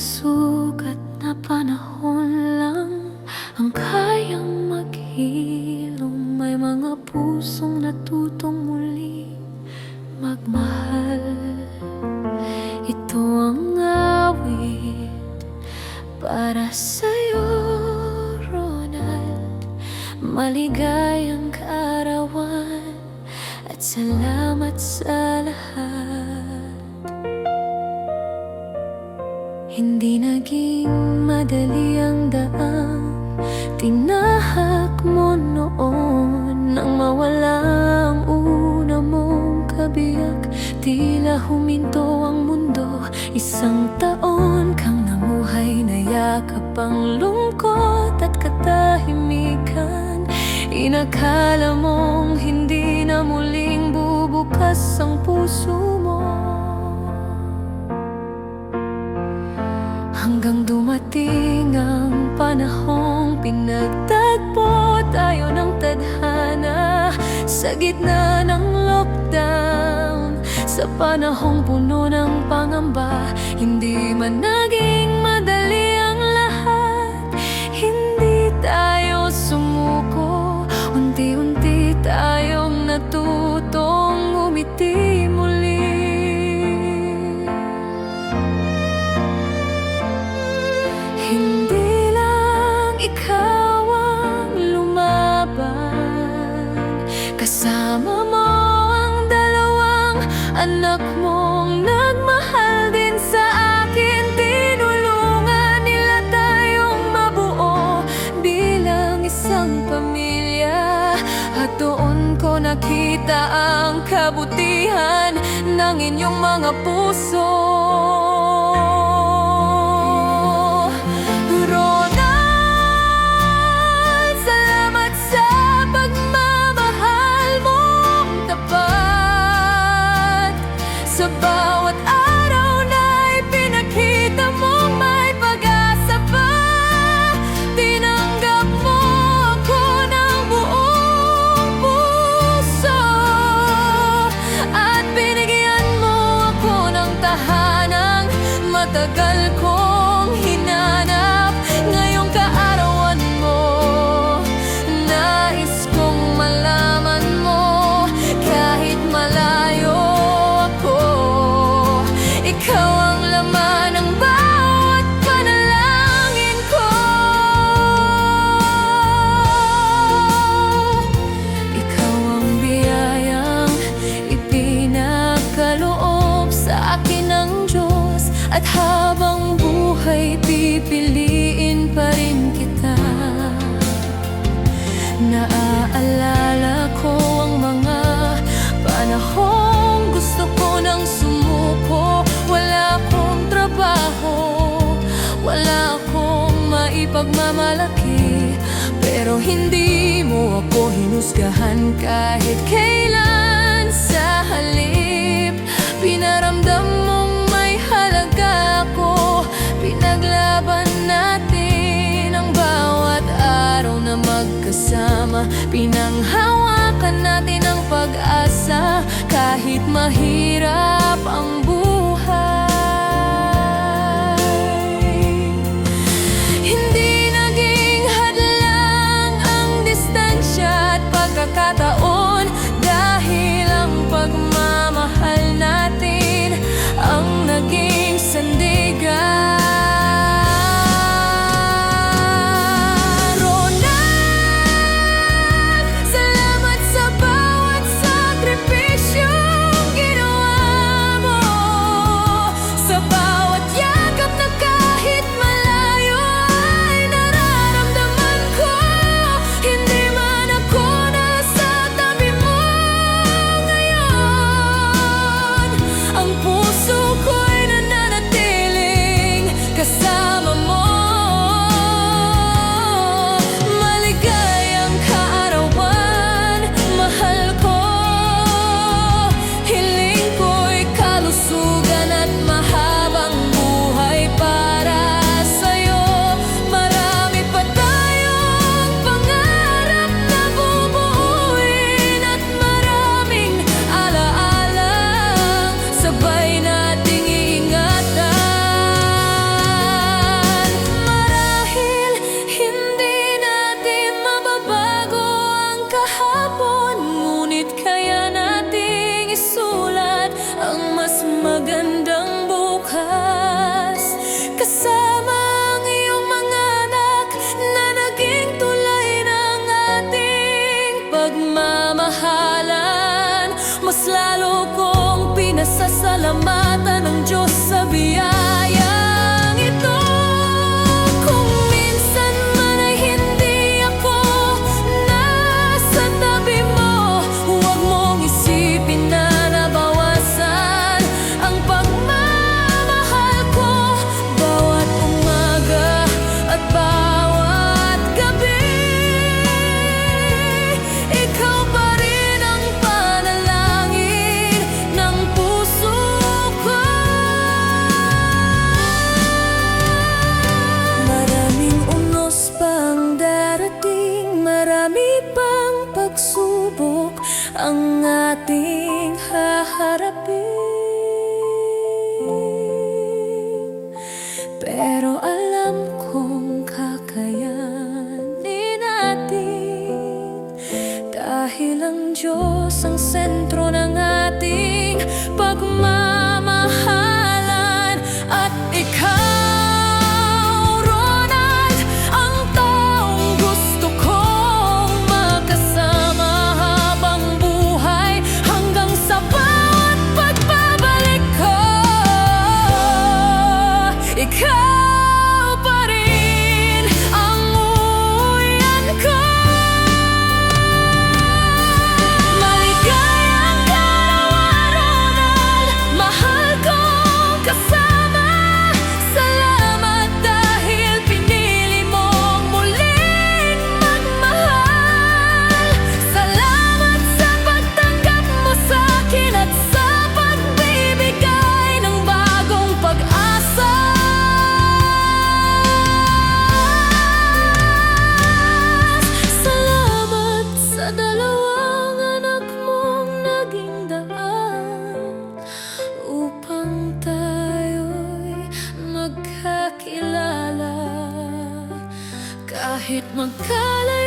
sugat na panahon lang ang kayang maghilom. May mga pusong natutong muli magmahal. Ito ang awit para sa'yo, Ronald. Maligayang kaarawan at salamat sa lahat. Hindi naging madali ang daan tinahak mo noon. Nang mawala ang una mong kabiyak, tila huminto ang mundo. 1 taon kang namuhay, nayakap ang lungkot at katahimikan. Inakala mong hindi na muling bubukas ang puso mo, hanggang dumating ang panahong pinagtagpo tayo ng tadhana. Sa gitna ng lockdown, sa panahong puno ng pangamba, hindi man naging madali ang lahat. Hindi tayo sumuko, unti-unti tayong natutong umiti muli. Hindi lang ikaw ang lumaban, kasama mo ang 2 anak mong nagmahal din sa akin. Tinulungan nila tayong mabuo bilang isang pamilya, at doon ko nakita ang kabutihan ng inyong mga puso. Sa bawat araw na'y pinakita mong may pag-asa pa. Tinanggap mo ako ng buong puso, at binigyan mo ako ng tahanang matagal kong hinanap. Ngayong kaarawan mo, nais kong malaman mo, kahit malayo ikaw ang laman ng bawat panalangin ko. Ikaw ang biyayang ipinagkaloob sa akin ng Diyos, at habang buhay pipiliin pa rin kita. Naaalala ko ang mga panahong gusto ko nang sumuko. Wala akong trabaho, wala akong maipagmamalaki, pero hindi mo ako hinusgahan kahit kailan. Sa halip, pinaramdam mong may halaga ako. Pinaglaban natin ang bawat araw na magkasama. Pinanghawakan natin ang pag-asa kahit mahirap ang buhay. Hindi naging hadlang ang distansya at pagkakataon, dahil ang pagmamahal natin ang naging sandigan. pasalamatan ng Diyos sa biyayang ito. Kung minsan man ay hindi ako nasa tabi mo, huwag mong isipin na nabawasan ang pagmamahal ko. Bawat umaga at bawat gabi, ikaw pa rin ang panalangin ng puso ko. Maraming unos pang darating, marami pang pagsubok ang ating haharapin. Pero alam kong kakayanin natin, dahil ang Diyos ang sentro ng ating pagmamahalan. At ikaw, Ronald, ang taong gusto kong makasama habang buhay, hanggang sa bawat pagbabalik ko. Ikaw pa rin ang uyan ko. Maligayang dalawa, Ronald, mahal kong kasama. Salamat dahil pinili mong muling magmahal. Salamat sa pagtanggap mo sa'kin at sa pagbibigay ng bagong pag-asa. Salamat sa dalawang anak mong naging daan upang tayo'y magkakilala. Kahit magkalayo